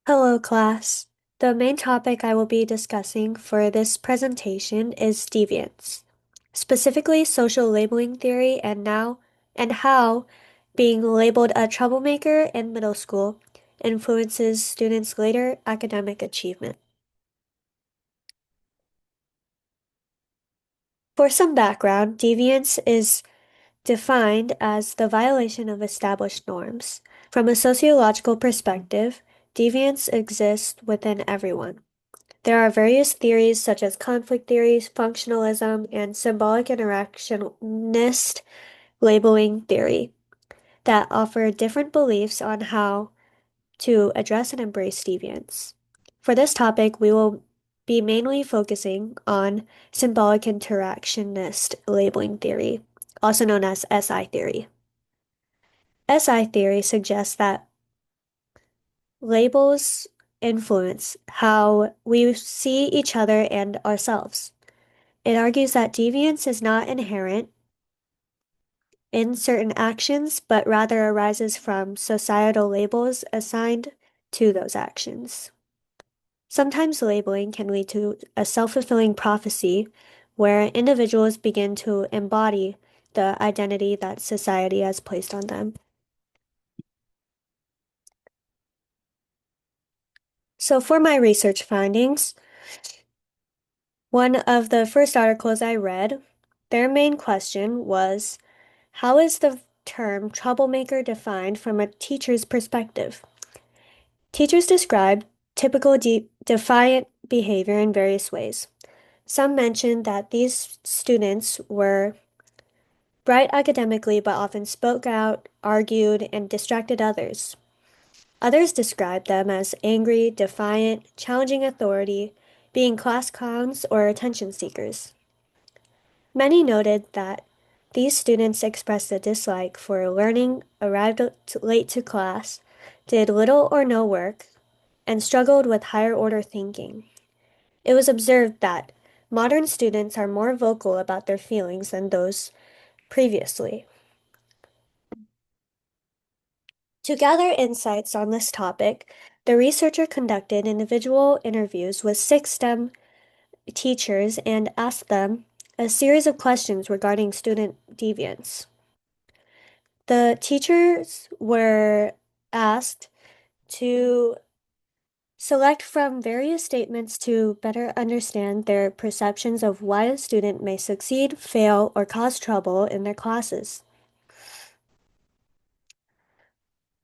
Hello, class. The main topic I will be discussing for this presentation is deviance, specifically social labeling theory and how being labeled a troublemaker in middle school influences students' later academic achievement. For some background, deviance is defined as the violation of established norms. From a sociological perspective, deviance exists within everyone. There are various theories such as conflict theories, functionalism, and symbolic interactionist labeling theory that offer different beliefs on how to address and embrace deviance. For this topic, we will be mainly focusing on symbolic interactionist labeling theory, also known as SI theory. SI theory suggests that labels influence how we see each other and ourselves. It argues that deviance is not inherent in certain actions, but rather arises from societal labels assigned to those actions. Sometimes labeling can lead to a self-fulfilling prophecy where individuals begin to embody the identity that society has placed on them. So for my research findings, one of the first articles I read, their main question was, how is the term troublemaker defined from a teacher's perspective? Teachers describe typical defiant behavior in various ways. Some mentioned that these students were bright academically but often spoke out, argued, and distracted others. Others described them as angry, defiant, challenging authority, being class clowns, or attention seekers. Many noted that these students expressed a dislike for learning, arrived late to class, did little or no work, and struggled with higher order thinking. It was observed that modern students are more vocal about their feelings than those previously. To gather insights on this topic, the researcher conducted individual interviews with six STEM teachers and asked them a series of questions regarding student deviance. The teachers were asked to select from various statements to better understand their perceptions of why a student may succeed, fail, or cause trouble in their classes.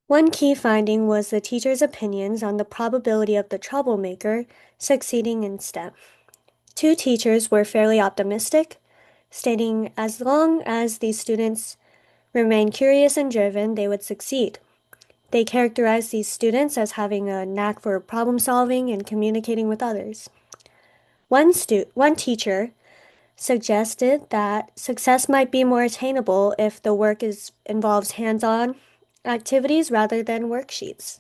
One key finding was the teacher's opinions on the probability of the troublemaker succeeding in STEM. Two teachers were fairly optimistic, stating as long as these students remain curious and driven, they would succeed. They characterized these students as having a knack for problem solving and communicating with others. One teacher suggested that success might be more attainable if the work involves hands-on activities rather than worksheets.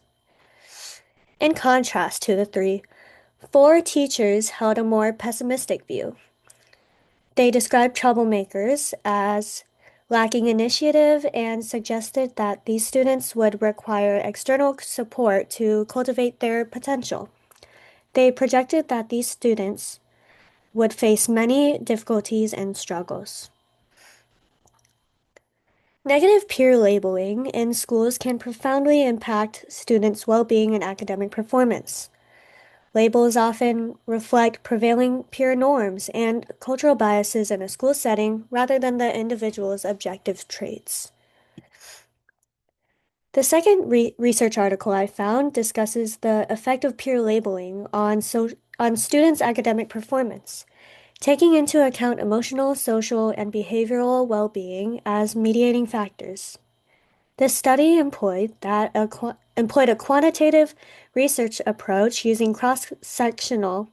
In contrast to the three, four teachers held a more pessimistic view. They described troublemakers as lacking initiative and suggested that these students would require external support to cultivate their potential. They projected that these students would face many difficulties and struggles. Negative peer labeling in schools can profoundly impact students' well-being and academic performance. Labels often reflect prevailing peer norms and cultural biases in a school setting rather than the individual's objective traits. The second research article I found discusses the effect of peer labeling on students' academic performance, taking into account emotional, social, and behavioral well-being as mediating factors. This study employed a quantitative research approach using a cross-sectional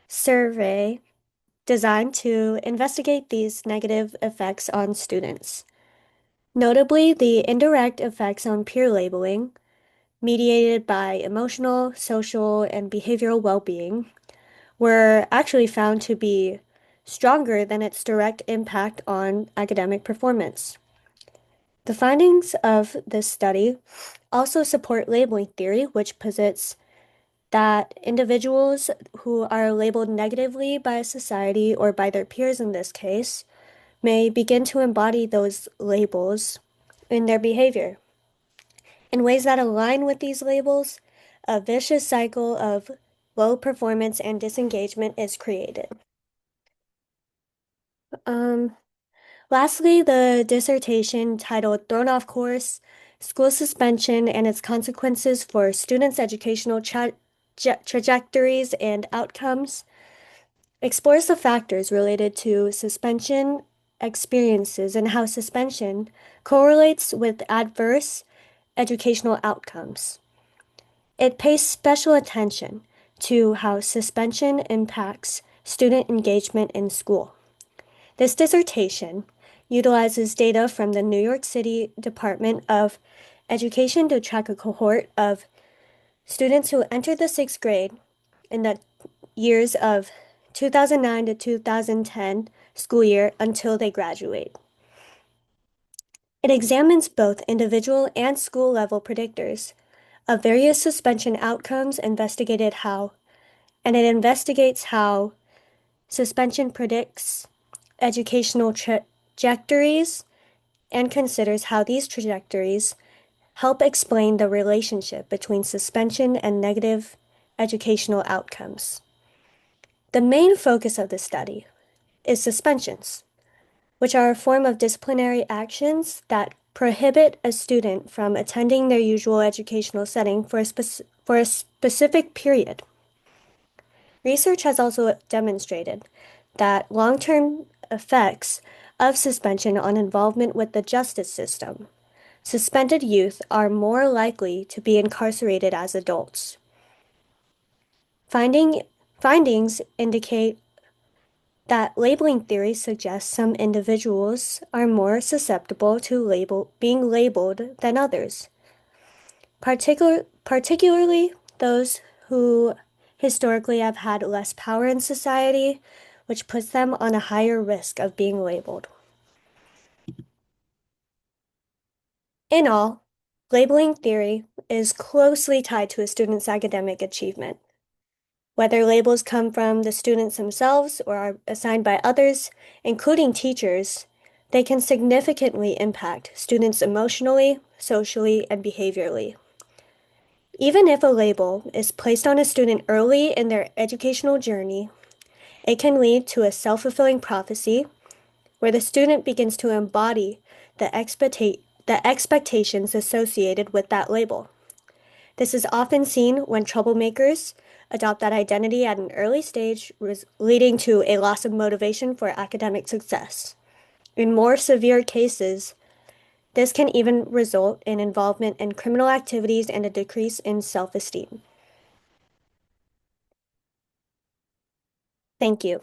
survey designed to investigate these negative effects on students. Notably, the indirect effects on peer labeling, mediated by emotional, social, and behavioral well-being, were actually found to be stronger than its direct impact on academic performance. The findings of this study also support labeling theory, which posits that individuals who are labeled negatively by society or by their peers in this case may begin to embody those labels in their behavior. In ways that align with these labels, a vicious cycle of low performance and disengagement is created. Um, Lastly, the dissertation titled Thrown Off Course, School Suspension and Its Consequences for Students' Educational Trajectories and Outcomes explores the factors related to suspension experiences and how suspension correlates with adverse educational outcomes. It pays special attention to how suspension impacts student engagement in school. This dissertation utilizes data from the New York City Department of Education to track a cohort of students who entered the sixth grade in the years of 2009 to 2010 school year until they graduate. It examines both individual and school level predictors of various suspension outcomes and it investigates how suspension predicts educational trajectories and considers how these trajectories help explain the relationship between suspension and negative educational outcomes. The main focus of the study is suspensions, which are a form of disciplinary actions that prohibit a student from attending their usual educational setting for a specific period. Research has also demonstrated that long-term effects of suspension on involvement with the justice system. Suspended youth are more likely to be incarcerated as adults. Finding, Findings indicate that labeling theory suggests some individuals are more susceptible to being labeled than others, particularly those who historically have had less power in society, which puts them on a higher risk of being labeled. In all, labeling theory is closely tied to a student's academic achievement. Whether labels come from the students themselves or are assigned by others, including teachers, they can significantly impact students emotionally, socially, and behaviorally. Even if a label is placed on a student early in their educational journey, it can lead to a self-fulfilling prophecy where the student begins to embody the expectations associated with that label. This is often seen when troublemakers adopt that identity at an early stage, leading to a loss of motivation for academic success. In more severe cases, this can even result in involvement in criminal activities and a decrease in self-esteem. Thank you.